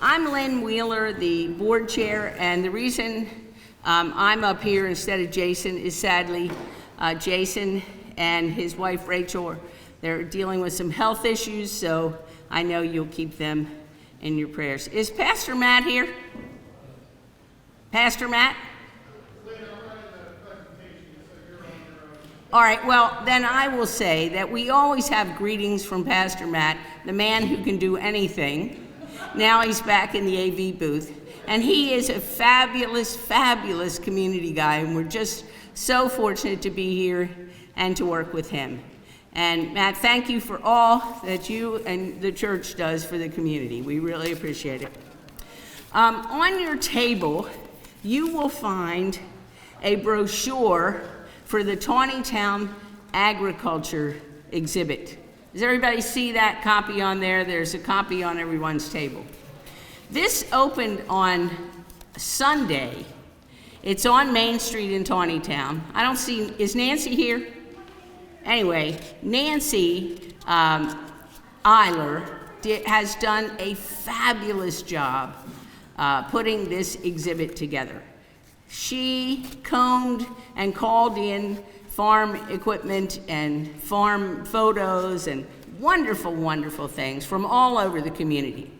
I'm Lynn Wheeler, the board chair, and the reason I'm up here instead of Jason is sadly Jason and his wife Rachel, they're dealing with some health issues, so I know you'll keep them in your prayers. Is Pastor Matt here? Pastor Matt? All right, well, then I will say that we always have greetings from Pastor Matt, the man who can do anything. Now he's back in the AV booth, and he is a fabulous, fabulous community guy, and we're just so fortunate to be here and to work with him. And Matt, thank you for all that you and the church does for the community. We really appreciate it. On your table, you will find a brochure for the Tawnytown Agriculture exhibit. Does everybody see that copy on there? There's a copy on everyone's table. This opened on Sunday. It's on Main Street in Tawnytown. I don't see, is Nancy here? Anyway, Nancy Eiler has done a fabulous job putting this exhibit together. She combed and called in farm equipment and farm photos and wonderful, wonderful things from all over the community.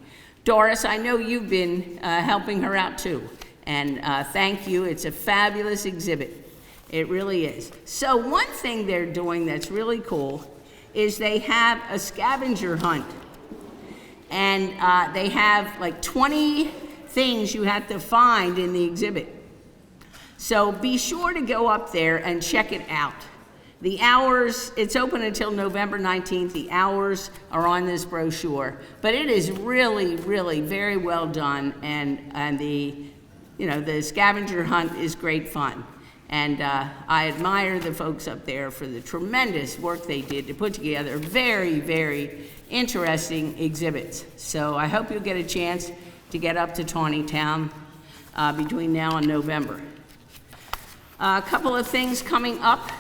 Doris, I know you've been helping her out too, and thank you. It's a fabulous exhibit. It really is. So one thing they're doing that's really cool is they have a scavenger hunt, and they have like 20 things you have to find in the exhibit. So be sure to go up there and check it out. The hours, it's open until November 19th. The hours are on this brochure, but it is really, really very well done, and the scavenger hunt is great fun. And I admire the folks up there for the tremendous work they did to put together very, very interesting exhibits. So I hope you'll get a chance to get up to Tawnytown between now and November. A couple of things coming up.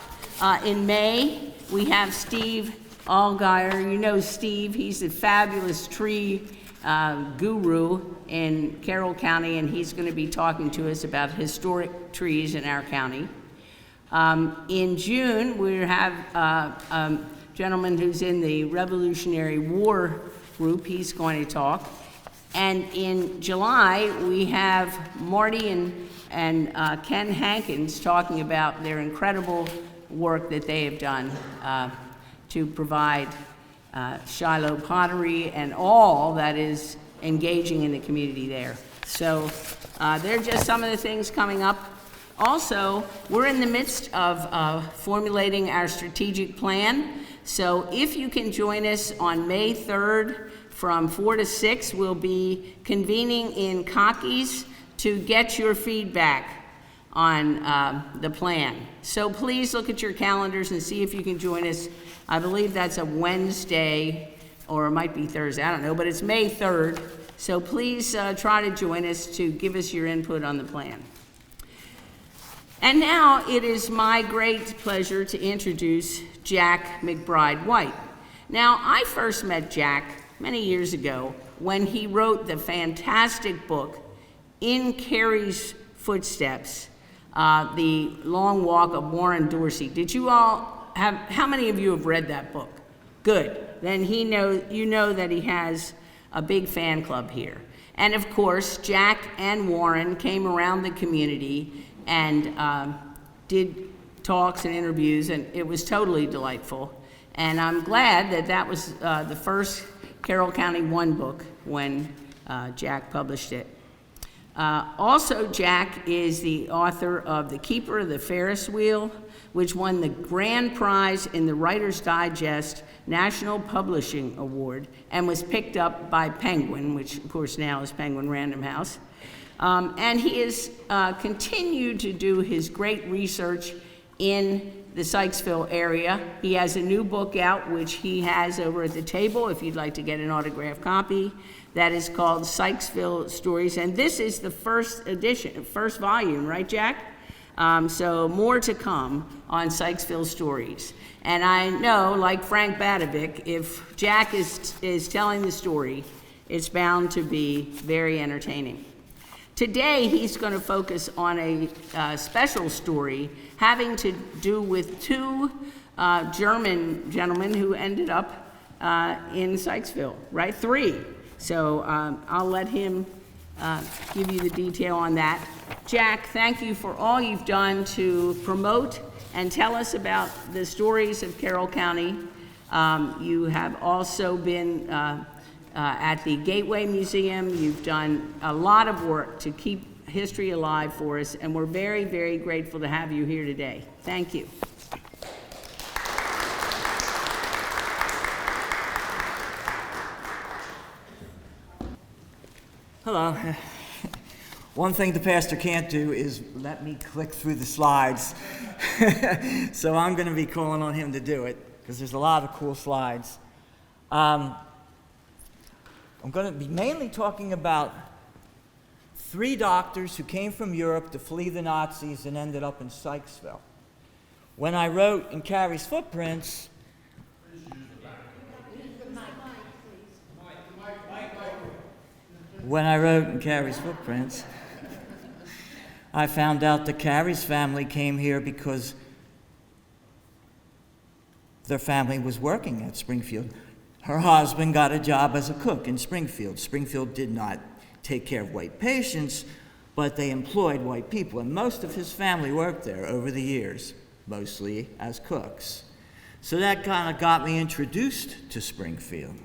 In May, we have Steve Allgaier. You know Steve, he's a fabulous tree guru in Carroll County, and he's going to be talking to us about historic trees in our county. In June, we have a gentleman who's in the Revolutionary War group. He's going to talk. And in July, we have Marty and Ken Hankins talking about their incredible work that they have done to provide Shiloh pottery and all that is engaging in the community there. So they're just some of the things coming up. Also, we're in the midst of formulating our strategic plan. So if you can join us on May 3rd from 4 to 6, we'll be convening in Cockies to get your feedback on the plan. So please look at your calendars and see if you can join us. I believe that's a Wednesday, or it might be Thursday, I don't know, but it's May 3rd. So please try to join us to give us your input on the plan. And now it is my great pleasure to introduce Jack McBride White. Now, I first met Jack many years ago when he wrote the fantastic book, In Carrie's Footsteps, The Long Walk of Warren Dorsey. Did you all have, how many of you have read that book? Good. Then you know that he has a big fan club here. And of course, Jack and Warren came around the community and did talks and interviews, and it was totally delightful. And I'm glad that that was the first Carroll County One book when Jack published it. Also, Jack is the author of The Keeper of the Ferris Wheel, which won the grand prize in the Writer's Digest National Publishing Award and was picked up by Penguin, which of course now is Penguin Random House. And he has continued to do his great research in the Sykesville area. He has a new book out, which he has over at the table if you'd like to get an autographed copy. That is called Sykesville Stories, and this is the first edition, first volume, right, Jack? So more to come on Sykesville Stories. And I know, like Frank Badovic, if Jack is telling the story, it's bound to be very entertaining. Today, he's going to focus on a special story having to do with two German gentlemen who ended up in Sykesville, right? Three. So I'll let him give you the detail on that. Jack, thank you for all you've done to promote and tell us about the stories of Carroll County. You have also been at the Gateway Museum. You've done a lot of work to keep history alive for us, and we're very, very grateful to have you here today. Thank you. Hello. One thing the pastor can't do is let me click through the slides. So I'm going to be calling on him to do it because there's a lot of cool slides. I'm going to be mainly talking about three doctors who came from Europe to flee the Nazis and ended up in Sykesville. When I wrote in Carrie's Footprints, I found out that Carrie's family came here because their family was working at Springfield. Her husband got a job as a cook in Springfield. Springfield did not take care of white patients, but they employed white people, and most of his family worked there over the years, mostly as cooks. So that kind of got me introduced to Springfield.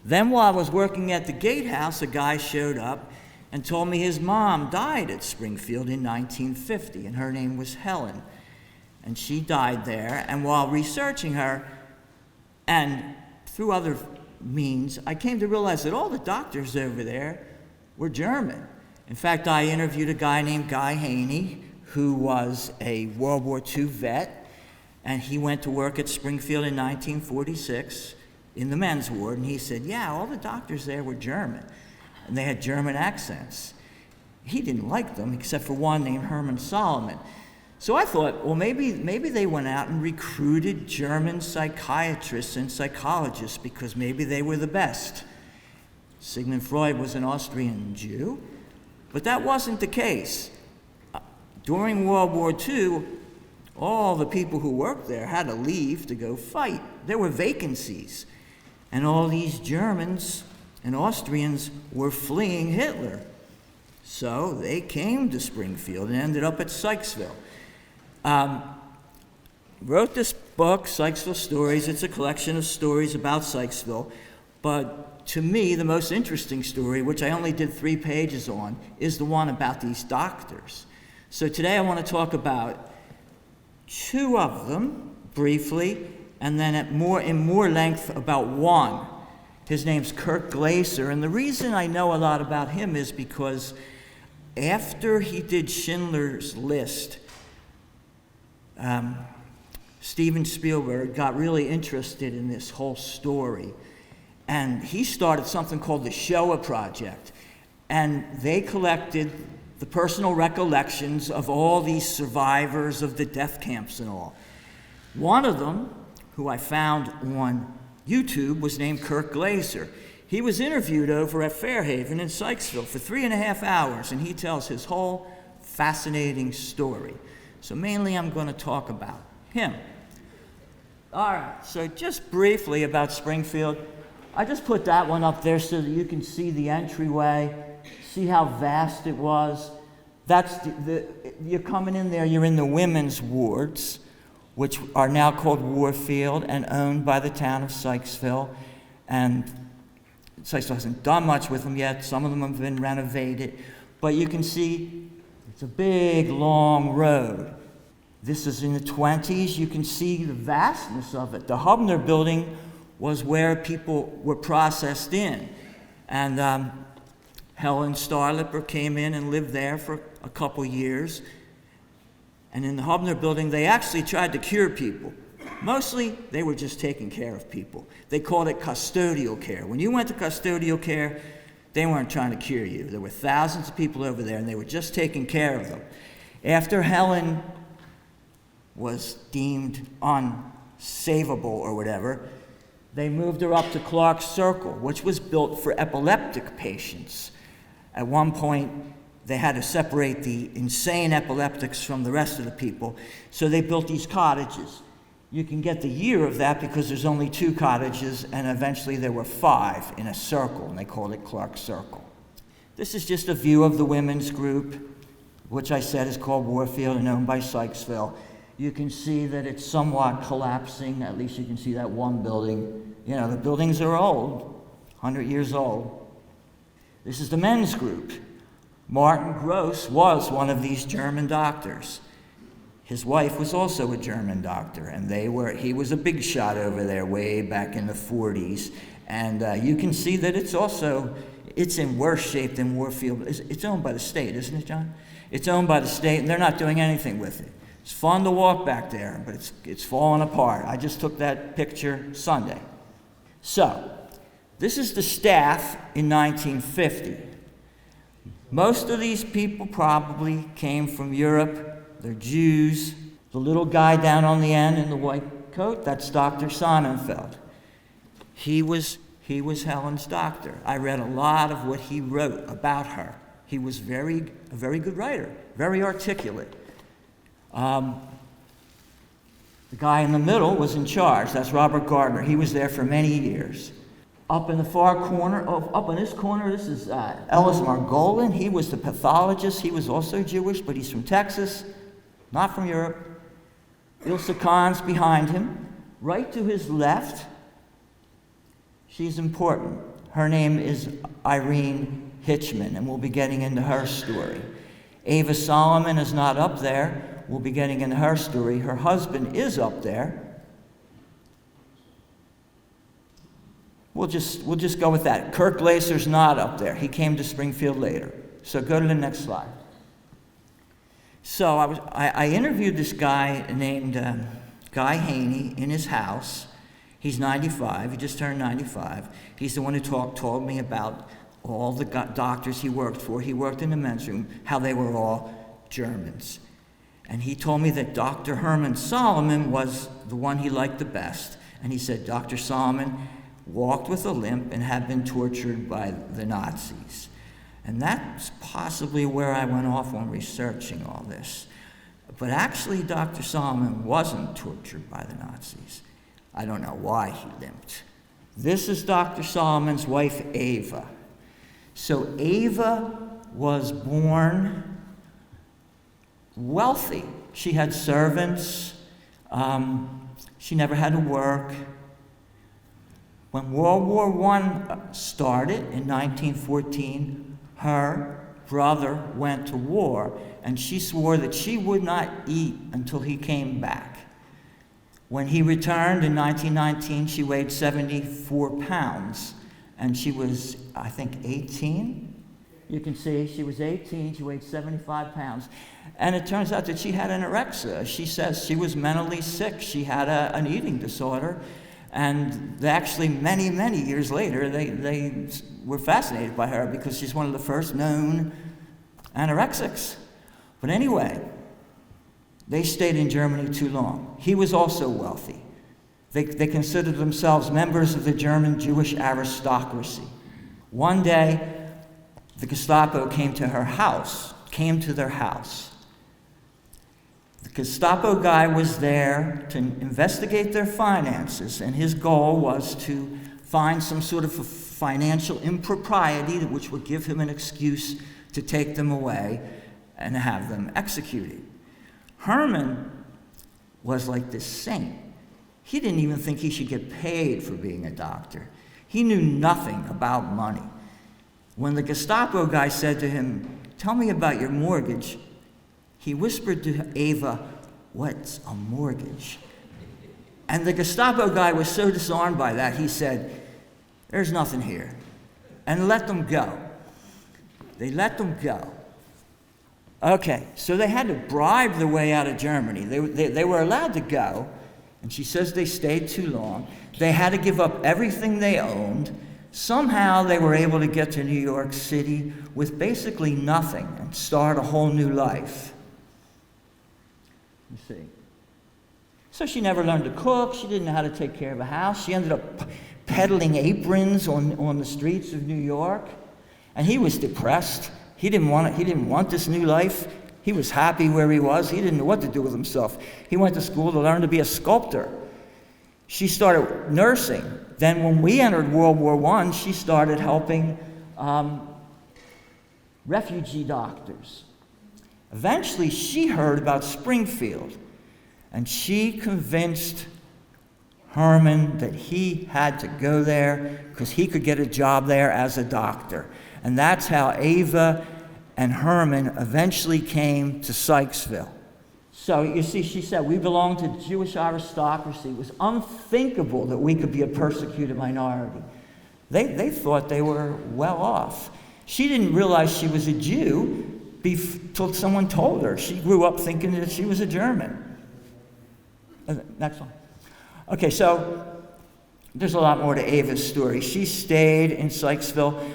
Then while I was working at the gatehouse, a guy showed up and told me his mom died at Springfield in 1950, and her name was Helen. And she died there, and while researching her, and through other means, I came to realize that all the doctors over there were German. In fact, I interviewed a guy named Guy Haney, who was a World War II vet, and he went to work at Springfield in 1946 in the men's ward, and he said, yeah, all the doctors there were German, and they had German accents. He didn't like them, except for one named Herman Solomon. So I thought, well, maybe they went out and recruited German psychiatrists and psychologists because maybe they were the best. Sigmund Freud was an Austrian Jew, but that wasn't the case. During World War II, all the people who worked there had to leave to go fight. There were vacancies, and all these Germans and Austrians were fleeing Hitler. So they came to Springfield and ended up at Sykesville. Wrote this book, Sykesville Stories. It's a collection of stories about Sykesville, but to me, the most interesting story, which I only did 3 pages on, is the one about these doctors. So today I want to talk about 2 of them briefly, and then in more length about one. His name's Kurt Glaser, and the reason I know a lot about him is because after he did Schindler's List, Steven Spielberg got really interested in this whole story, and he started something called the Shoah Project, and they collected the personal recollections of all these survivors of the death camps and all. One of them, who I found on YouTube, was named Kurt Glaser. He was interviewed over at Fairhaven in Sykesville for 3.5 hours, and he tells his whole fascinating story. So mainly I'm going to talk about him. All right, so just briefly about Springfield. I just put that one up there so that you can see the entryway, see how vast it was. That's you're coming in there, you're in the women's wards, which are now called Warfield and owned by the town of Sykesville. And Sykesville hasn't done much with them yet. Some of them have been renovated. But you can see it's a big, long road. This is in the 20s. You can see the vastness of it. The Hubner building was where people were processed in. And Helen Starlipper came in and lived there for a couple years. And in the Hubner building, they actually tried to cure people. Mostly, they were just taking care of people. They called it custodial care. When you went to custodial care, they weren't trying to cure you. There were thousands of people over there, and they were just taking care of them. After Helen was deemed unsavable or whatever, They moved her up to Clark's Circle, which was built for epileptic patients. At one point, they had to separate the insane epileptics from the rest of the people, so they built these cottages. You can get the year of that because there's only 2 cottages, and eventually there were 5 in a circle, and they called it Clark's Circle. This is just a view of the women's group, which I said is called Warfield and owned by Sykesville. You can see that it's somewhat collapsing. At least you can see that one building. You know, the buildings are old, 100 years old. This is the men's group. Martin Gross was one of these German doctors. His wife was also a German doctor, and he was a big shot over there way back in the 40s. And you can see that it's in worse shape than Warfield. It's owned by the state, isn't it, John? It's owned by the state, and they're not doing anything with it. It's fun to walk back there, but it's falling apart. I just took that picture Sunday. So, this is the staff in 1950. Most of these people probably came from Europe. They're Jews. The little guy down on the end in the white coat, that's Dr. Sonnenfeld. He was Helen's doctor. I read a lot of what he wrote about her. He was a very good writer, very articulate. The guy in the middle was in charge. That's Robert Gardner. He was there for many years. Up in the far corner, up in this corner, this is Ellis Margolin. He was the pathologist. He was also Jewish, but he's from Texas, not from Europe. Ilse Kahn's behind him. Right to his left, she's important. Her name is Irene Hitchman, and we'll be getting into her story. Ava Solomon is not up there. We'll be getting into her story. Her husband is up there. We'll just go with that. Kirk Glaser's not up there. He came to Springfield later. So go to the next slide. So I interviewed this guy named Guy Haney in his house. He's 95. He just turned 95. He's the one who told me about all the doctors he worked for. He worked in the men's room, how they were all Germans. And he told me that Dr. Herman Solomon was the one he liked the best. And he said Dr. Solomon walked with a limp and had been tortured by the Nazis. And that's possibly where I went off when researching all this. But actually, Dr. Solomon wasn't tortured by the Nazis. I don't know why he limped. This is Dr. Solomon's wife, Ava. So Ava was born wealthy. She had servants. She never had to work. When World War I started in 1914, her brother went to war, and she swore that she would not eat until he came back. When he returned in 1919, she weighed 74 pounds, and she was, I think, 18. You can see she was 18, she weighed 75 pounds. And it turns out that she had anorexia. She says she was mentally sick. She had an eating disorder. And actually, many, many years later, they were fascinated by her because she's one of the first known anorexics. But anyway, they stayed in Germany too long. He was also wealthy. They considered themselves members of the German Jewish aristocracy. One day, the Gestapo came to their house. The Gestapo guy was there to investigate their finances, and his goal was to find some sort of a financial impropriety which would give him an excuse to take them away and have them executed. Herman was like this saint. He didn't even think he should get paid for being a doctor. He knew nothing about money. When the Gestapo guy said to him, "Tell me about your mortgage," he whispered to Ava, "What's a mortgage?" And the Gestapo guy was so disarmed by that, he said, "There's nothing here," and let them go. They let them go. Okay, so they had to bribe their way out of Germany. They were allowed to go, and she says they stayed too long. They had to give up everything they owned. Somehow they were able to get to New York City with basically nothing and start a whole new life. You see. So she never learned to cook. She didn't know how to take care of a house. She ended up peddling aprons on the streets of New York. And he was depressed. He didn't want this new life. He was happy where he was. He didn't know what to do with himself. He went to school to learn to be a sculptor. She started nursing. Then when we entered World War I, she started helping refugee doctors. Eventually, she heard about Springfield, and she convinced Herman that he had to go there because he could get a job there as a doctor. And that's how Ava and Herman eventually came to Sykesville. So you see, she said, we belong to the Jewish aristocracy. It was unthinkable that we could be a persecuted minority. They thought they were well off. She didn't realize she was a Jew till someone told her. She grew up thinking that she was a German. Next one. Okay, so there's a lot more to Ava's story. She stayed in Sykesville.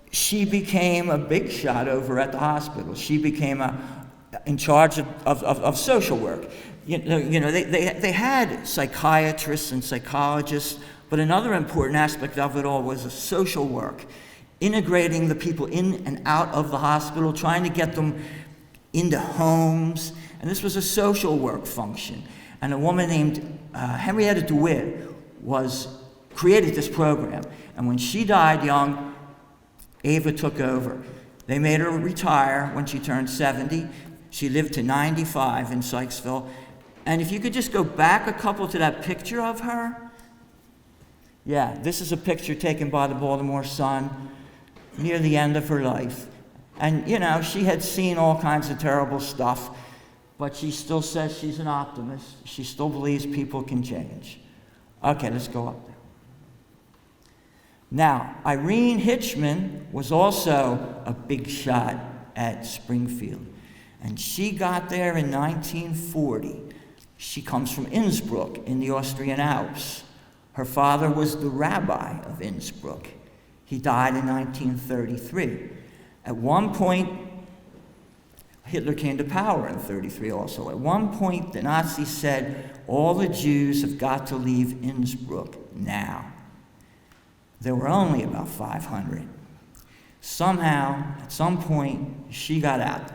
She became a big shot over at the hospital. She became in charge of social work. You know, they had psychiatrists and psychologists, but another important aspect of it all was social work, integrating the people in and out of the hospital, trying to get them into homes, and this was a social work function. And a woman named Henrietta DeWitt created this program, and when she died young, Ava took over. They made her retire when she turned 70. She lived to 95 in Sykesville. And if you could just go back a couple to that picture of her. Yeah, this is a picture taken by the Baltimore Sun near the end of her life. And, you know, she had seen all kinds of terrible stuff, but she still says she's an optimist. She still believes people can change. Okay, let's go up there. Now, Irene Hitchman was also a big shot at Springfield, and she got there in 1940. She comes from Innsbruck in the Austrian Alps. Her father was the rabbi of Innsbruck. He died in 1933. At one point, Hitler came to power in 1933 also. At one point, the Nazis said, all the Jews have got to leave Innsbruck now. There were only about 500. Somehow, at some point, she got out.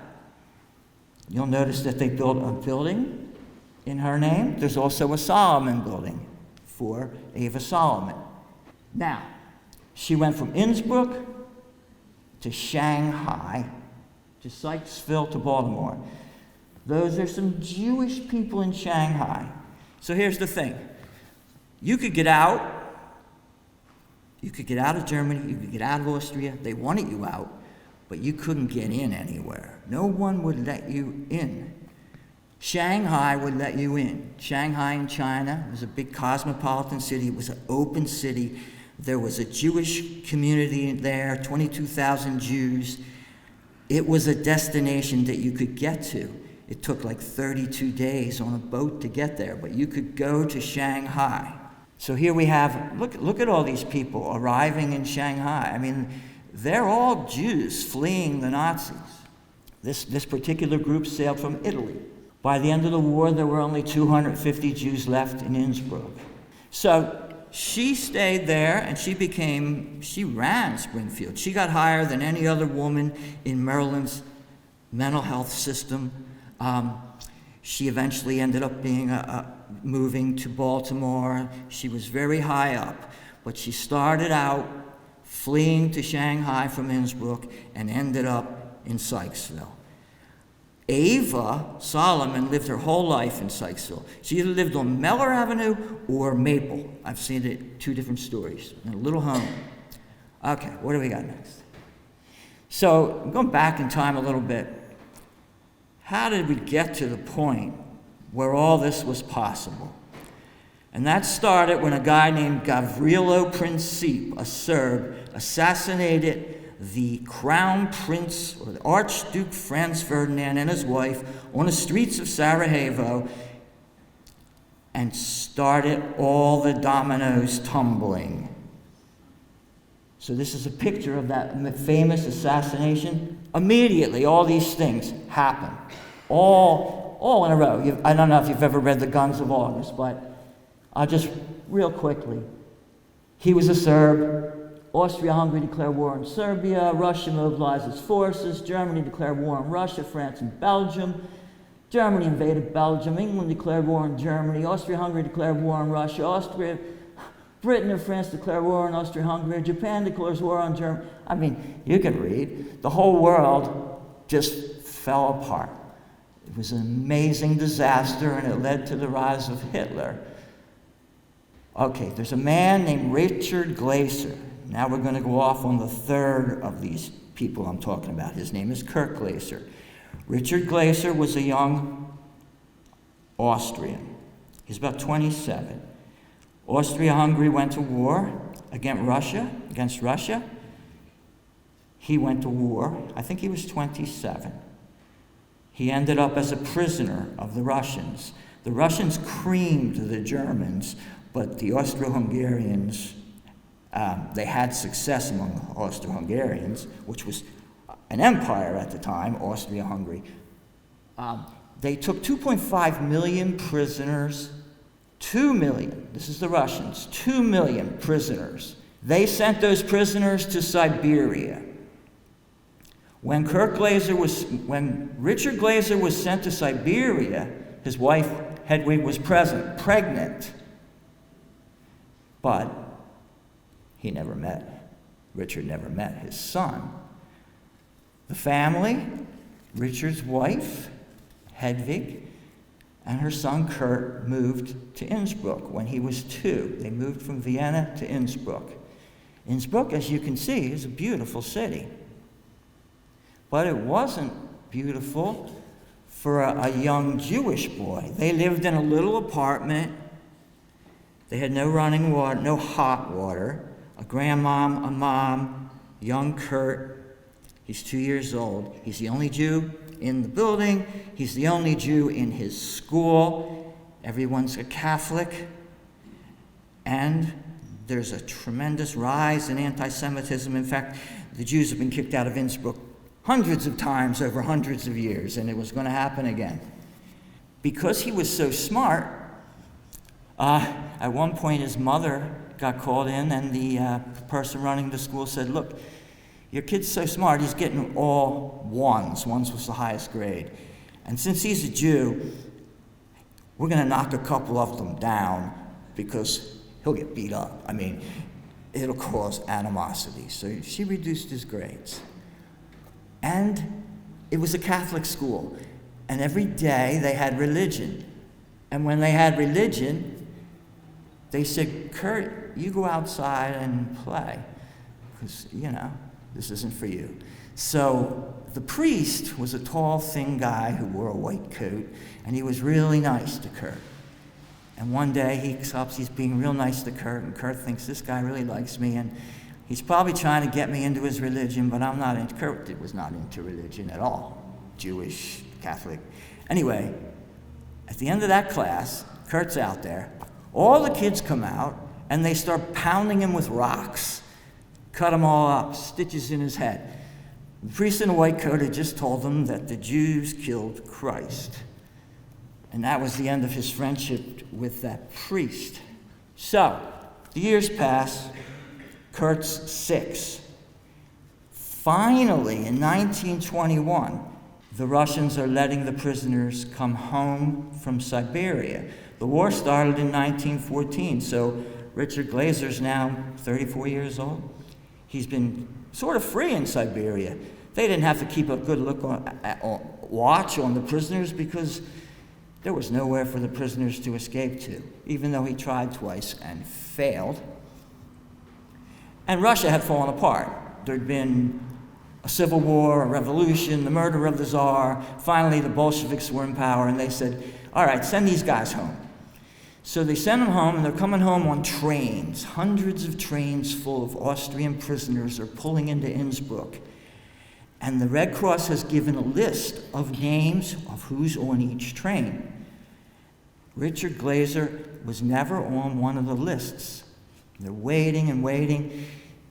You'll notice that they built a building in her name. There's also a Solomon building for Ava Solomon. Now, she went from Innsbruck to Shanghai to Sykesville to Baltimore. Those are some Jewish people in Shanghai. So here's the thing. You could get out. You could get out of Germany, you could get out of Austria. They wanted you out, but you couldn't get in anywhere. No one would let you in. Shanghai would let you in. Shanghai in China was a big cosmopolitan city. It was an open city. There was a Jewish community there, 22,000 Jews. It was a destination that you could get to. It took like 32 days on a boat to get there, but you could go to Shanghai. So here we have, look at all these people arriving in Shanghai. I mean, they're all Jews fleeing the Nazis. This particular group sailed from Italy. By the end of the war, there were only 250 Jews left in Innsbruck. So she stayed there, and she ran Springfield. She got higher than any other woman in Maryland's mental health system. She eventually ended up moving to Baltimore. She was very high up, but she started out fleeing to Shanghai from Innsbruck and ended up in Sykesville. Ava Solomon lived her whole life in Sykesville. She either lived on Meller Avenue or Maple. I've seen it, two different stories, in a little home. Okay, what do we got next? So, I'm going back in time a little bit. How did we get to the point where all this was possible? And that started when a guy named Gavrilo Princip, a Serb, assassinated the Crown Prince, or the Archduke Franz Ferdinand and his wife, on the streets of Sarajevo, and started all the dominoes tumbling. So this is a picture of that famous assassination. Immediately, all these things happened. All all in a row. I don't know if you've ever read The Guns of August, but I'll just real quickly. He was a Serb. Austria-Hungary declared war on Serbia. Russia mobilized its forces. Germany declared war on Russia, France, and Belgium. Germany invaded Belgium. England declared war on Germany. Austria-Hungary declared war on Russia. Britain and France declare war on Austria-Hungary. Japan declares war on Germany. I mean, you can read. The whole world just fell apart. It was an amazing disaster, and it led to the rise of Hitler. Okay, there's a man named Richard Glaser. Now we're going to go off on the third of these people I'm talking about. His name is Kurt Glaser. Richard Glaser was a young Austrian. He's about 27. Austria-Hungary went to war against Russia. He went to war. I think he was 27. He ended up as a prisoner of the Russians. The Russians creamed the Germans, but the Austro-Hungarians, they had success among the Austro-Hungarians, which was an empire at the time, Austria-Hungary. They took 2.5 million prisoners, 2 million, this is the Russians, 2 million prisoners. They sent those prisoners to Siberia. When Richard Glaser was sent to Siberia, his wife Hedwig was pregnant. But Richard never met his son. The family, Richard's wife, Hedwig, and her son Kurt moved to Innsbruck when he was 2. They moved from Vienna to Innsbruck. Innsbruck, as you can see, is a beautiful city. But it wasn't beautiful for a young Jewish boy. They lived in a little apartment. They had no running water, no hot water. A grandmom, a mom, young Kurt. He's 2 years old. He's the only Jew in the building. He's the only Jew in his school. Everyone's a Catholic. And there's a tremendous rise in anti-Semitism. In fact, the Jews have been kicked out of Innsbruck hundreds of times over hundreds of years, and it was going to happen again. Because he was so smart, at one point his mother got called in, and the person running the school said, "Look, your kid's so smart, he's getting all ones. Ones was the highest grade. And since he's a Jew, we're going to knock a couple of them down because he'll get beat up. I mean, it'll cause animosity." So she reduced his grades. And it was a Catholic school. And every day they had religion. And when they had religion, they said, "Kurt, you go outside and play, because, this isn't for you." So the priest was a tall, thin guy who wore a white coat, and he was really nice to Kurt. And one day he's being real nice to Kurt, and Kurt thinks, this guy really likes me, and he's probably trying to get me into his religion, but Kurt was not into religion at all. Jewish, Catholic. Anyway, at the end of that class, Kurt's out there. All the kids come out, and they start pounding him with rocks. Cut him all up, stitches in his head. The priest in the white coat had just told them that the Jews killed Christ. And that was the end of his friendship with that priest. So, the years pass. Kurt's 6. Finally, in 1921, the Russians are letting the prisoners come home from Siberia. The war started in 1914, so Richard Glaser's now 34 years old. He's been sort of free in Siberia. They didn't have to keep a good watch on the prisoners because there was nowhere for the prisoners to escape to, even though he tried twice and failed. And Russia had fallen apart. There'd been a civil war, a revolution, the murder of the Tsar. Finally, the Bolsheviks were in power, and they said, all right, send these guys home. So they send them home, and they're coming home on trains. Hundreds of trains full of Austrian prisoners are pulling into Innsbruck. And the Red Cross has given a list of names of who's on each train. Richard Glaser was never on one of the lists. They're waiting and waiting.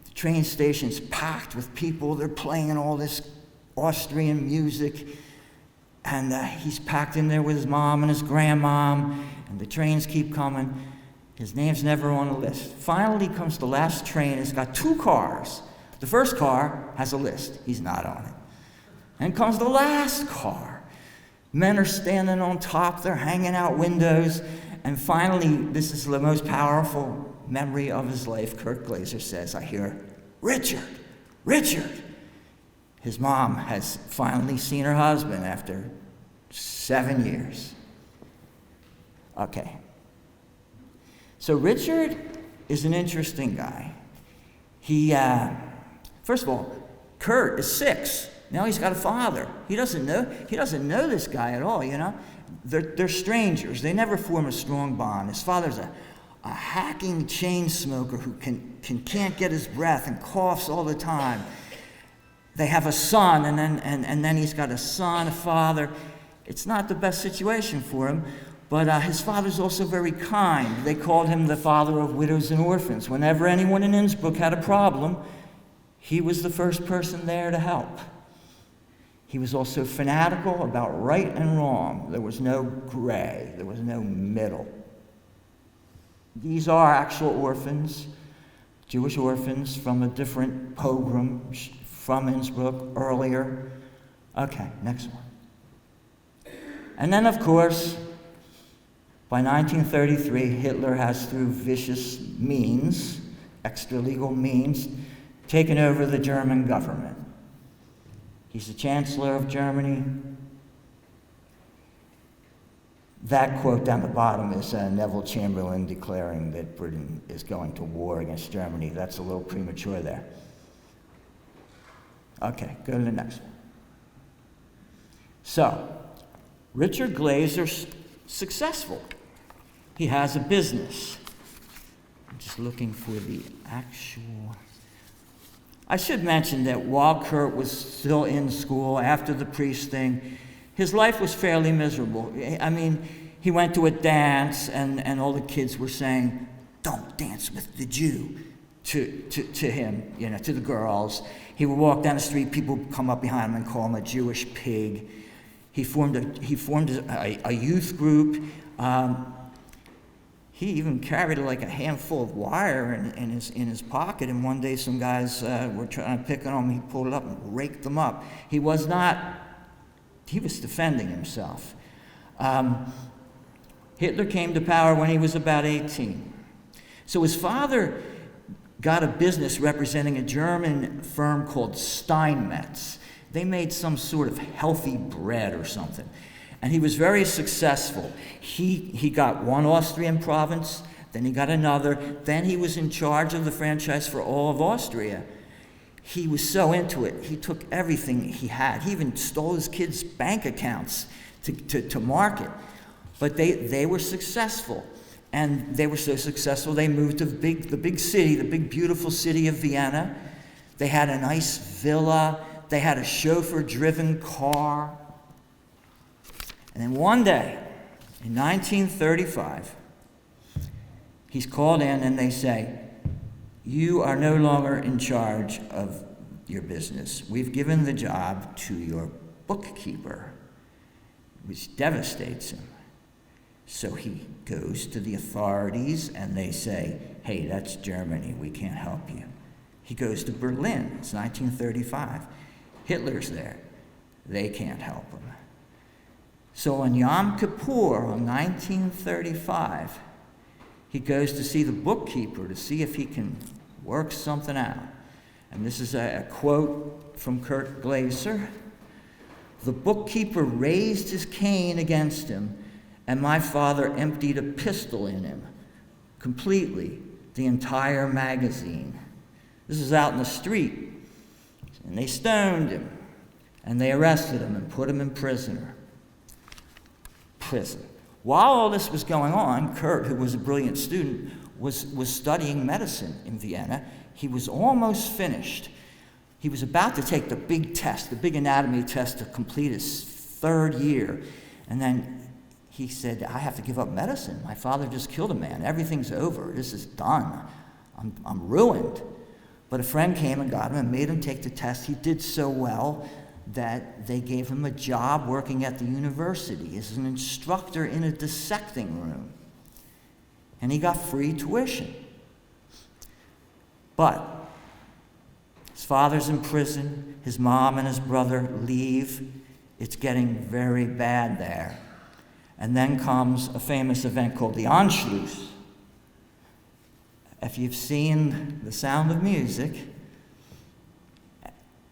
The train station's packed with people. They're playing all this Austrian music. And he's packed in there with his mom and his grandmom, and the trains keep coming. His name's never on the list. Finally comes the last train. It's got 2 cars. The first car has a list. He's not on it. And comes the last car. Men are standing on top. They're hanging out windows. And finally, this is the most powerful memory of his life. Kurt Glaser says, I hear, Richard, Richard. His mom has finally seen her husband after 7 years. Okay. So Richard is an interesting guy. He, first of all, Kurt is 6. Now he's got a father. He doesn't know this guy at all, you know. They're strangers. They never form a strong bond. His father's a hacking chain smoker who can't get his breath and coughs all the time. They have a son, and then he's got a son, a father. It's not the best situation for him, but his father's also very kind. They called him the father of widows and orphans. Whenever anyone in Innsbruck had a problem, he was the first person there to help. He was also fanatical about right and wrong. There was no gray. There was no middle. These are actual orphans, Jewish orphans from a different pogrom from Innsbruck earlier. Okay, next one. And then, of course, by 1933, Hitler has, through vicious means, extra-legal means, taken over the German government. He's the Chancellor of Germany. That quote down the bottom is Neville Chamberlain declaring that Britain is going to war against Germany. That's a little premature there. Okay, go to the next one. So, Richard Glaser's successful. He has a business. I'm just looking for the actual... I should mention that while Kurt was still in school, after the priest thing, his life was fairly miserable. I mean, he went to a dance, and all the kids were saying, "Don't dance with the Jew," to him, you know, to the girls. He would walk down the street, people would come up behind him and call him a Jewish pig. He formed a youth group. He even carried like a handful of wire in his pocket, and one day some guys were trying to pick on him. He pulled it up and raked them up. He was defending himself. Hitler came to power when he was about 18. So his father got a business representing a German firm called Steinmetz. They made some sort of healthy bread or something. And he was very successful. He got one Austrian province, then he got another, then he was in charge of the franchise for all of Austria. He was so into it, he took everything he had. He even stole his kids' bank accounts to market. But they were successful. And they were so successful, they moved to the big city, the big beautiful city of Vienna. They had a nice villa. They had a chauffeur-driven car. And then one day, in 1935, he's called in and they say, "You are no longer in charge of your business. We've given the job to your bookkeeper," which devastates him. So he goes to the authorities and they say, "Hey, that's Germany. We can't help you." He goes to Berlin. It's 1935. Hitler's there. They can't help him. So on Yom Kippur, on 1935, he goes to see the bookkeeper to see if he can work something out. And this is a quote from Kurt Glaser. "The bookkeeper raised his cane against him, and my father emptied a pistol in him, completely, the entire magazine." This is out in the street. And they stoned him, and they arrested him and put him in prison. While all this was going on, Kurt, who was a brilliant student, was studying medicine in Vienna. He was almost finished. He was about to take the big test, the big anatomy test to complete his 3rd year. And then he said, "I have to give up medicine. My father just killed a man. Everything's over. This is done. I'm ruined." But a friend came and got him and made him take the test. He did so well that they gave him a job working at the university as an instructor in a dissecting room. And he got free tuition. But his father's in prison, his mom and his brother leave. It's getting very bad there. And then comes a famous event called the Anschluss. If you've seen The Sound of Music,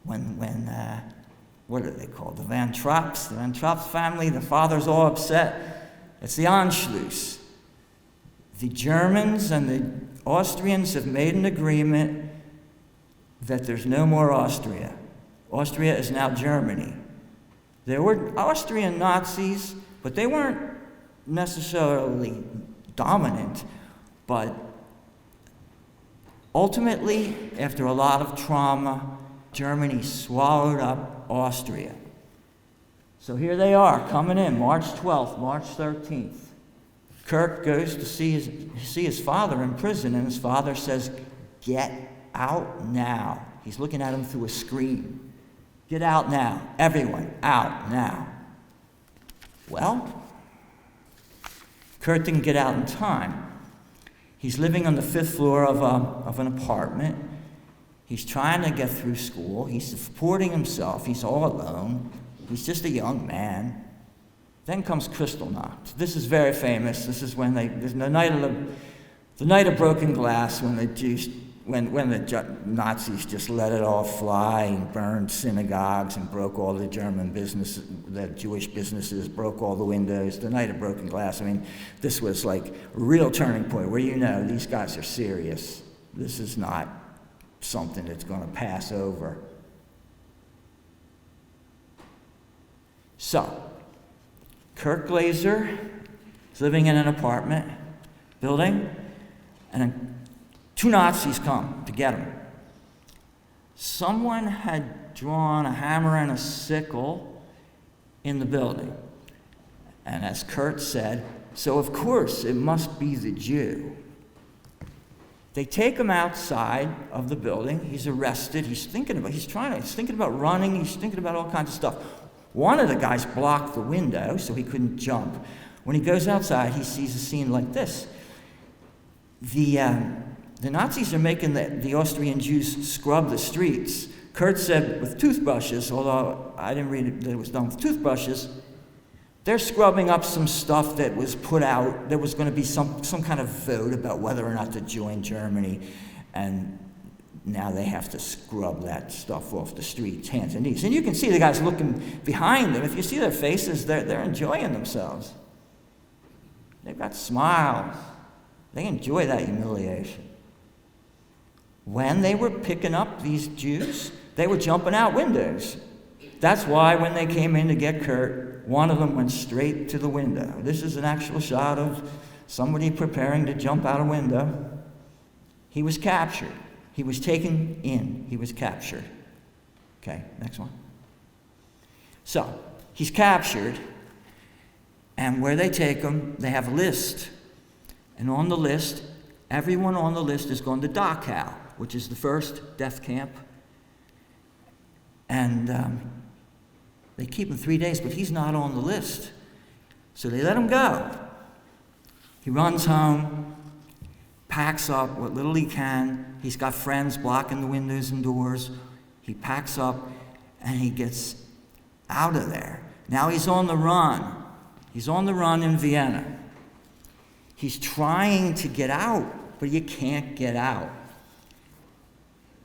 when what are they called? The Van Tropps family, the father's all upset. It's the Anschluss. The Germans and the Austrians have made an agreement that there's no more Austria. Austria is now Germany. There were Austrian Nazis, but they weren't necessarily dominant. But ultimately, after a lot of trauma, Germany swallowed up Austria. So here they are, coming in, March 12th, March 13th. Kurt goes to see his father in prison, and his father says, "Get out now." He's looking at him through a screen. "Get out now. Everyone, out now." Well, Kurt didn't get out in time. He's living on the 5th floor of an apartment. He's trying to get through school. He's supporting himself. He's all alone. He's just a young man. Then comes Kristallnacht. This is very famous. This is when the night of broken glass, when the Nazis just let it all fly and burned synagogues and broke all the the Jewish businesses, broke all the windows. The night of broken glass. I mean, this was like a real turning point where these guys are serious. This is not something that's going to pass over. So, Kurt Glaser is living in an apartment building, and then 2 Nazis come to get him. Someone had drawn a hammer and a sickle in the building. And as Kurt said, so of course it must be the Jew. They take him outside of the building. He's arrested. He's thinking about running. He's thinking about all kinds of stuff. One of the guys blocked the window so he couldn't jump. When he goes outside, he sees a scene like this. The Nazis are making the Austrian Jews scrub the streets. Kurt said with toothbrushes, although I didn't read it that it was done with toothbrushes. They're scrubbing up some stuff that was put out. There was going to be some kind of vote about whether or not to join Germany, and now they have to scrub that stuff off the streets, hands and knees. And you can see the guys looking behind them. If you see their faces, they're enjoying themselves. They've got smiles. They enjoy that humiliation. When they were picking up these Jews, they were jumping out windows. That's why when they came in to get Kurt, one of them went straight to the window. This is an actual shot of somebody preparing to jump out a window. He was captured. He was taken in. He was captured. Okay, next one. So, he's captured, and where they take him, they have a list. And on the list, everyone on the list is going to Dachau, which is the first death camp. And they keep him 3 days, but he's not on the list. So they let him go. He runs home, packs up what little he can. He's got friends blocking the windows and doors. He packs up, and he gets out of there. Now he's on the run. He's on the run in Vienna. He's trying to get out, but you can't get out.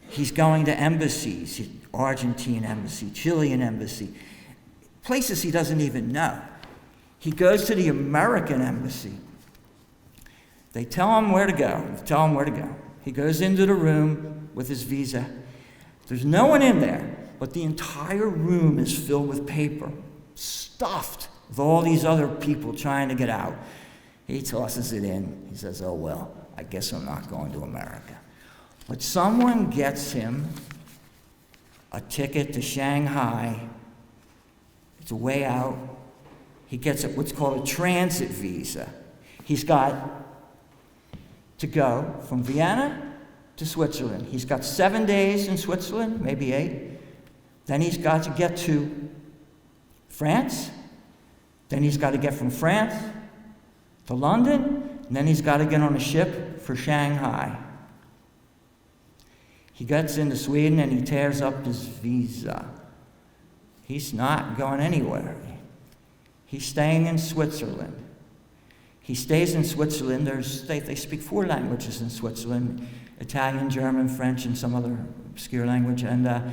He's going to embassies, Argentine embassy, Chilean embassy, places he doesn't even know. He goes to the American embassy. They tell him where to go. He goes into the room with his visa. There's no one in there, but the entire room is filled with paper, stuffed with all these other people trying to get out. He tosses it in. He says, oh, well, I guess I'm not going to America. But someone gets him a ticket to Shanghai. It's a way out. He gets what's called a transit visa. He's got to go from Vienna to Switzerland. He's got 7 days in Switzerland, maybe 8. Then he's got to get to France. Then he's got to get from France to London. And then he's got to get on a ship for Shanghai. He gets into Sweden and he tears up his visa. He's not going anywhere. He's staying in Switzerland. He stays in Switzerland. They speak 4 languages in Switzerland: Italian, German, French, and some other obscure language. And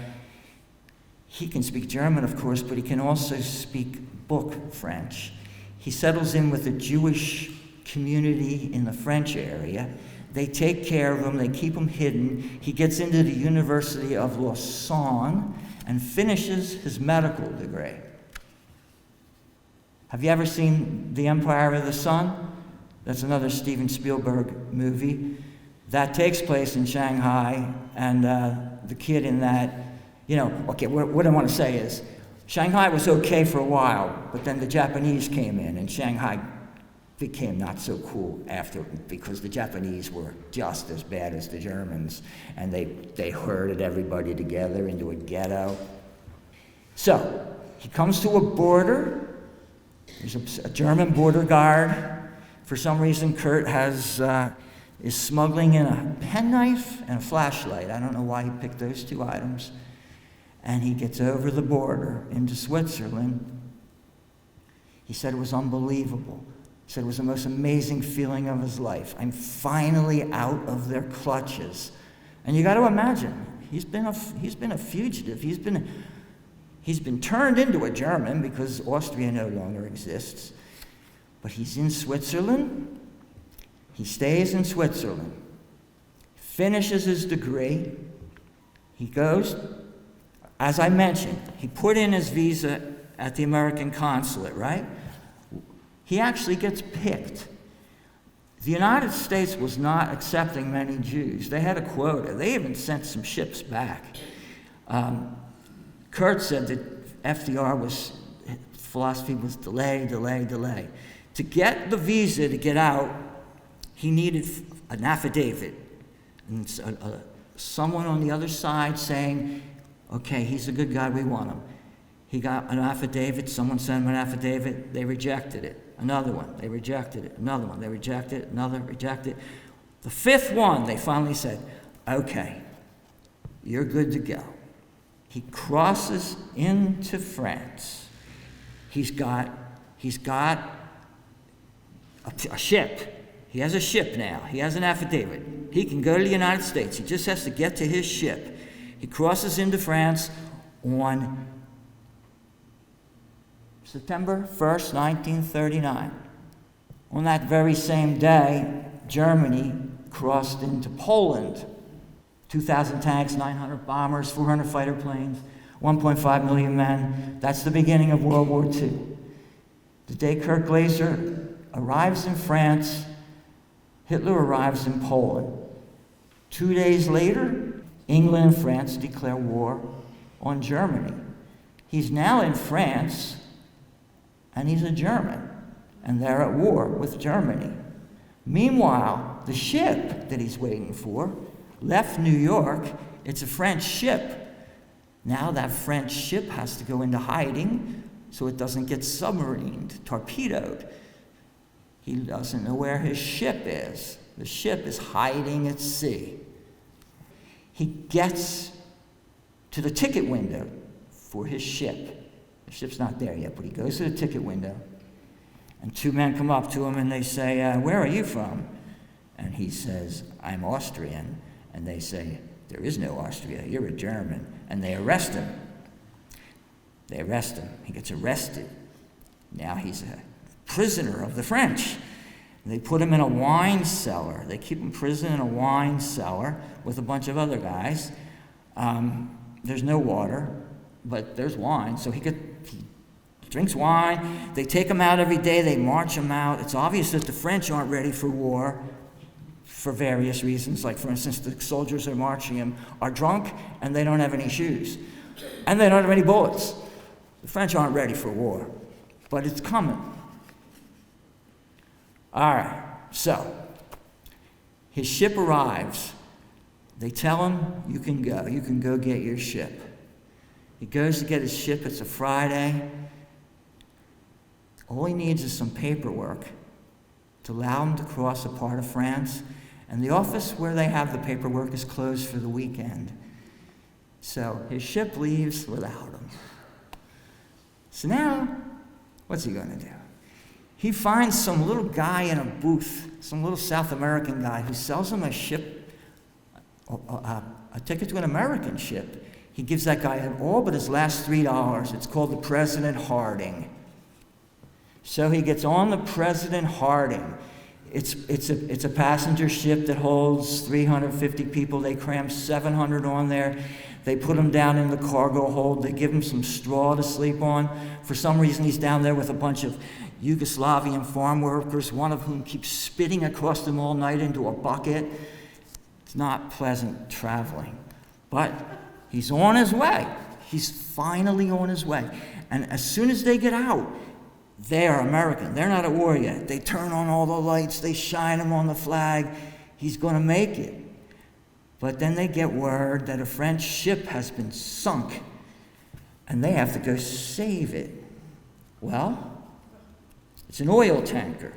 he can speak German, of course, but he can also speak book French. He settles in with a Jewish community in the French area. They take care of him. They keep him hidden. He gets into the University of Lausanne and finishes his medical degree. Have you ever seen The Empire of the Sun? That's another Steven Spielberg movie. That takes place in Shanghai, and the kid in that, what I want to say is, Shanghai was okay for a while, but then the Japanese came in, and Shanghai became not so cool after, because the Japanese were just as bad as the Germans, and they herded everybody together into a ghetto. So, he comes to a border. There's a German border guard. For some reason, Kurt is smuggling in a penknife and a flashlight. I don't know why he picked those 2 items. And he gets over the border into Switzerland. He said it was unbelievable. He said it was the most amazing feeling of his life. I'm finally out of their clutches. And you got to imagine, he's been a fugitive. He's been turned into a German because Austria no longer exists. But he's in Switzerland. He stays in Switzerland. Finishes his degree. He goes, as I mentioned, he put in his visa at the American consulate, right? He actually gets picked. The United States was not accepting many Jews. They had a quota. They even sent some ships back. Kurt said that FDR philosophy was delay, delay, delay. To get the visa to get out, he needed an affidavit. And someone on the other side saying, okay, he's a good guy, we want him. He got an affidavit, someone sent him an affidavit, they rejected it. Another one, they rejected it. Another one, they rejected it. Another, rejected it. The 5th one, they finally said, okay, you're good to go. He crosses into France. He's got a ship. He has a ship now. He has an affidavit. He can go to the United States. He just has to get to his ship. He crosses into France on September 1st, 1939. On that very same day, Germany crossed into Poland. 2,000 tanks, 900 bombers, 400 fighter planes, 1.5 million men. That's the beginning of World War II. The day Kurt Glaser arrives in France, Hitler arrives in Poland. 2 days later, England and France declare war on Germany. He's now in France, and he's a German, and they're at war with Germany. Meanwhile, the ship that he's waiting for left New York. It's a French ship. Now that French ship has to go into hiding so it doesn't get submarined, torpedoed. He doesn't know where his ship is. The ship is hiding at sea. He gets to the ticket window for his ship. The ship's not there yet, but he goes to the ticket window, and 2 men come up to him and they say, where are you from? And he says, I'm Austrian. And they say, there is no Austria, you're a German. And they arrest him. They arrest him. He gets arrested. Now he's a prisoner of the French. And they put him in a wine cellar. They keep him prison in a wine cellar with a bunch of other guys. There's no water, but there's wine. So he drinks wine. They take him out every day. They march him out. It's obvious that the French aren't ready for war for various reasons. Like, for instance, the soldiers who are marching him are drunk and they don't have any shoes. And they don't have any bullets. The French aren't ready for war, but it's coming. All right, so his ship arrives. They tell him, you can go get your ship. He goes to get his ship. It's a Friday. All he needs is some paperwork to allow him to cross a part of France, and the office where they have the paperwork is closed for the weekend. So his ship leaves without him. So now, what's he going to do? He finds some little guy in a booth, some little South American guy who sells him a ticket to an American ship. He gives that guy all but his last $3. It's called the President Harding. So he gets on the President Harding. It's a passenger ship that holds 350 people. They cram 700 on there. They put him down in the cargo hold. They give him some straw to sleep on. For some reason, he's down there with a bunch of Yugoslavian farm workers, one of whom keeps spitting across them all night into a bucket. It's not pleasant traveling. But he's on his way. He's finally on his way. And as soon as they get out, they are American. They're not at war yet. They turn on all the lights. They shine them on the flag. He's going to make it. But then they get word that a French ship has been sunk, and they have to go save it. Well, it's an oil tanker.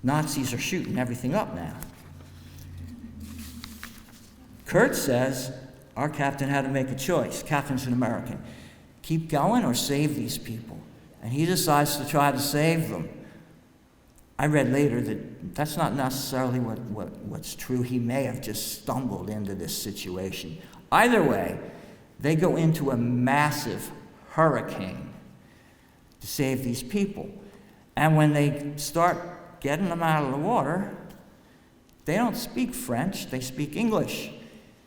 Nazis are shooting everything up now. Kurt says our captain had to make a choice. Captain's an American. Keep going or save these people. And he decides to try to save them. I read later that that's not necessarily what's true. He may have just stumbled into this situation. Either way, they go into a massive hurricane to save these people. And when they start getting them out of the water, they don't speak French, they speak English.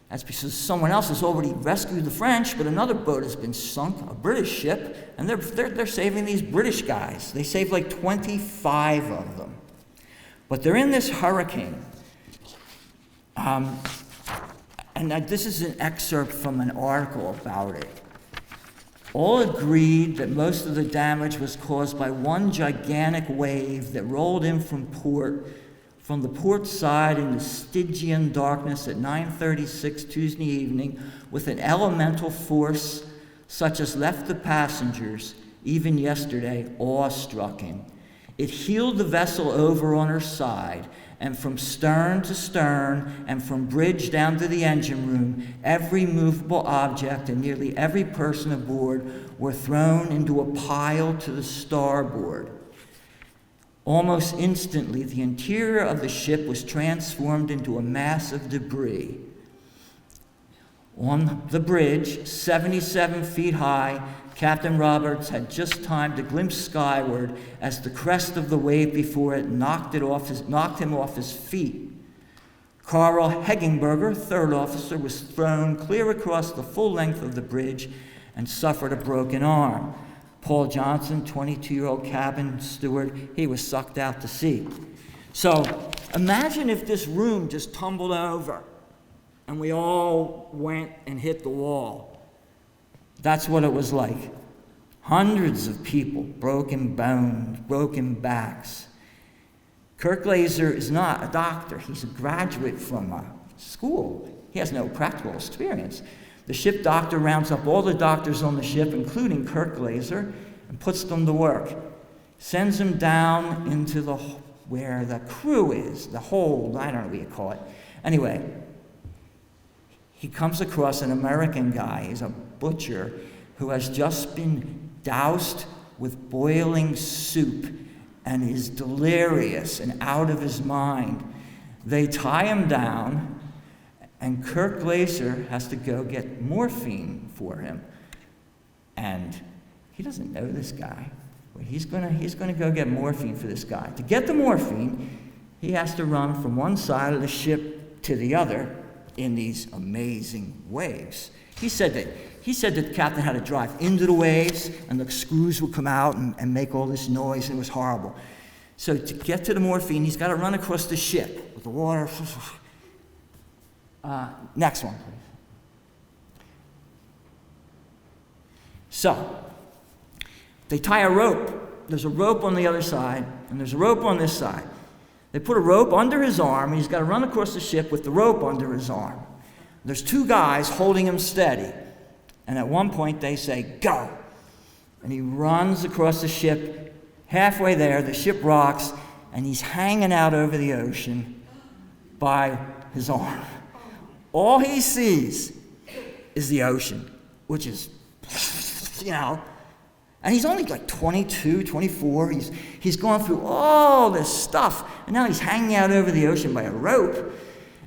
That's because someone else has already rescued the French, but another boat has been sunk, a British ship, and they're saving these British guys. They saved like 25 of them. But they're in this hurricane. This is an excerpt from an article about it. All agreed that most of the damage was caused by one gigantic wave that rolled in from the port side in the Stygian darkness at 9:36 Tuesday evening with an elemental force such as left the passengers, even yesterday, awe-stricken. It heeled the vessel over on her side, and from stern to stern, and from bridge down to the engine room, every movable object and nearly every person aboard were thrown into a pile to the starboard. Almost instantly, the interior of the ship was transformed into a mass of debris. On the bridge, 77 feet high, Captain Roberts had just time to glimpse skyward as the crest of the wave before it knocked him off his feet. Carl Hegenberger, third officer, was thrown clear across the full length of the bridge and suffered a broken arm. Paul Johnson, 22-year-old cabin steward, he was sucked out to sea. So imagine if this room just tumbled over and we all went and hit the wall. That's what it was like. Hundreds of people, broken bones, broken backs. Kirk Glaser is not a doctor. He's a graduate from a school. He has no practical experience. The ship doctor rounds up all the doctors on the ship, including Kirk Glaser, and puts them to work. Sends them down into where the crew is, the hold, I don't know what you call it. Anyway, he comes across an American guy, he's a butcher, who has just been doused with boiling soup and is delirious and out of his mind. They tie him down, and Kirk Glaser has to go get morphine for him. And he doesn't know this guy. But he's gonna go get morphine for this guy. To get the morphine, he has to run from one side of the ship to the other in these amazing waves. He said that the captain had to drive into the waves, and the screws would come out and make all this noise, and it was horrible. So to get to the morphine, he's got to run across the ship with the water. Next one, please. So, they tie a rope. There's a rope on the other side, and there's a rope on this side. They put a rope under his arm, and he's got to run across the ship with the rope under his arm. There's two guys holding him steady. And at one point they say, "Go!" And he runs across the ship. Halfway there, the ship rocks, and he's hanging out over the ocean by his arm. All he sees is the ocean, which is, and he's only like 22, 24. He's gone through all this stuff, and now he's hanging out over the ocean by a rope.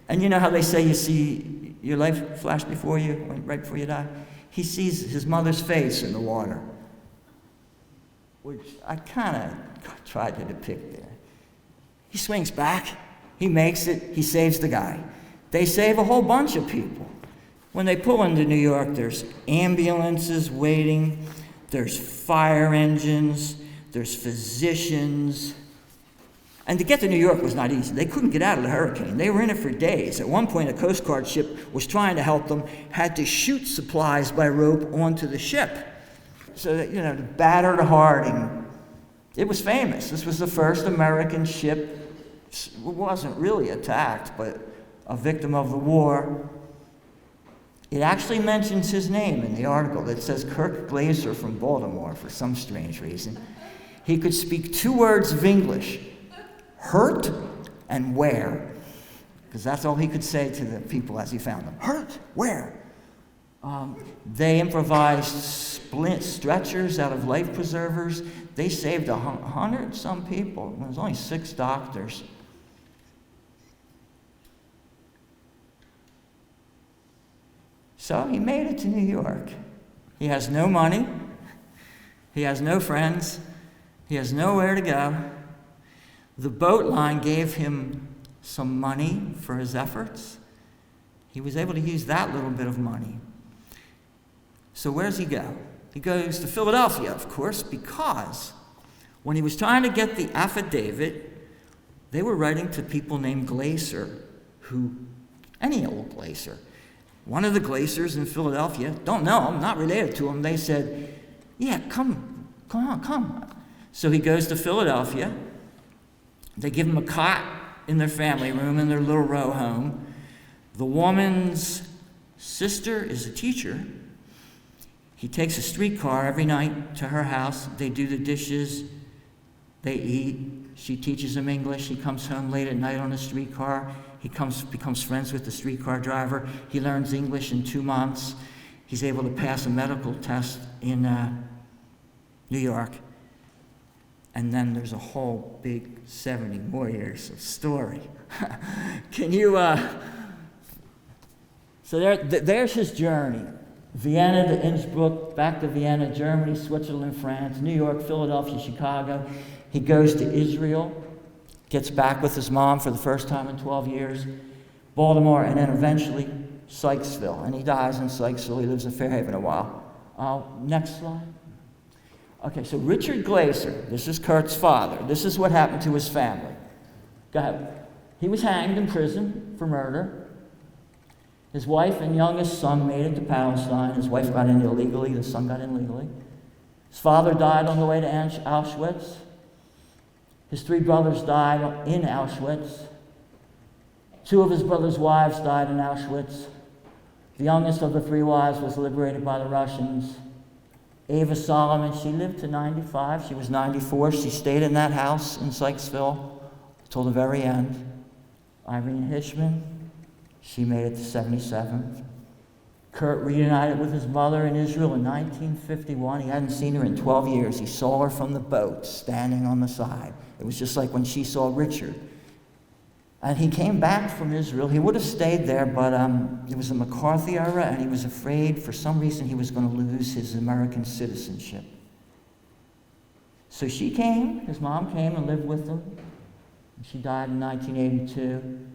And you know how they say you see your life flash before you, right before you die? He sees his mother's face in the water, which I kind of tried to depict there. He swings back, he makes it, he saves the guy. They save a whole bunch of people. When they pull into New York, there's ambulances waiting, there's fire engines, there's physicians. And to get to New York was not easy. They couldn't get out of the hurricane. They were in it for days. At one point, a Coast Guard ship was trying to help them, had to shoot supplies by rope onto the ship. So that, the battered Harding, it was famous. This was the first American ship, wasn't really attacked, but a victim of the war. It actually mentions his name in the article. It says Kirk Glaser from Baltimore for some strange reason. He could speak 2 words of English, hurt and where, because that's all he could say to the people as he found them. Hurt, where? They improvised stretchers out of life preservers. They saved 100-some people. There was only 6 doctors. So he made it to New York. He has no money. He has no friends. He has nowhere to go. The boat line gave him some money for his efforts. He was able to use that little bit of money. So where does he go? He goes to Philadelphia, of course, because when he was trying to get the affidavit, they were writing to people named Glaser, any old Glaser. One of the Glacers in Philadelphia, don't know him, not related to him, they said, "Yeah, come on." So he goes to Philadelphia. They give him a cot in their family room in their little row home. The woman's sister is a teacher. He takes a streetcar every night to her house. They do the dishes. They eat. She teaches him English. He comes home late at night on a streetcar. He becomes friends with the streetcar driver. He learns English in 2 months. He's able to pass a medical test in New York. And then there's a whole big 70 more years of story. Can you, so there's his journey. Vienna to Innsbruck, back to Vienna, Germany, Switzerland, France, New York, Philadelphia, Chicago. He goes to Israel, gets back with his mom for the first time in 12 years, Baltimore, and then eventually Sykesville. And he dies in Sykesville. He lives in Fairhaven a while. Next slide. Okay, so Richard Glaser, this is Kurt's father. This is what happened to his family. Go ahead. He was hanged in prison for murder. His wife and youngest son made it to Palestine. His wife got in illegally. The son got in legally. His father died on the way to Auschwitz. His 3 brothers died in Auschwitz. 2 of his brothers' wives died in Auschwitz. The youngest of the 3 wives was liberated by the Russians. Ava Solomon, she lived to 95. She was 94. She stayed in that house in Sykesville till the very end. Irene Hishman, she made it to 77. Kurt reunited with his mother in Israel in 1951. He hadn't seen her in 12 years. He saw her from the boat, standing on the side. It was just like when she saw Richard. And he came back from Israel. He would have stayed there, but it was the McCarthy era, and he was afraid for some reason he was going to lose his American citizenship. So she came, his mom came and lived with them. She died in 1982.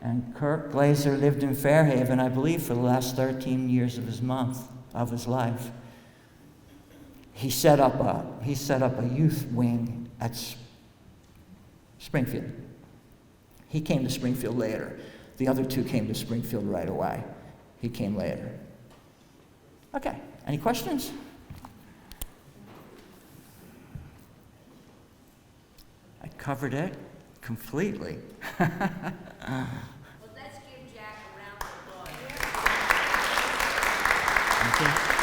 And Kirk Glaser lived in Fairhaven, I believe, for the last 13 years of his life. He set up a youth wing at Springfield. He came to Springfield later. The other 2 came to Springfield right away. He came later. Okay, any questions? I covered it completely. Well, let's give Jack a round of applause. Okay.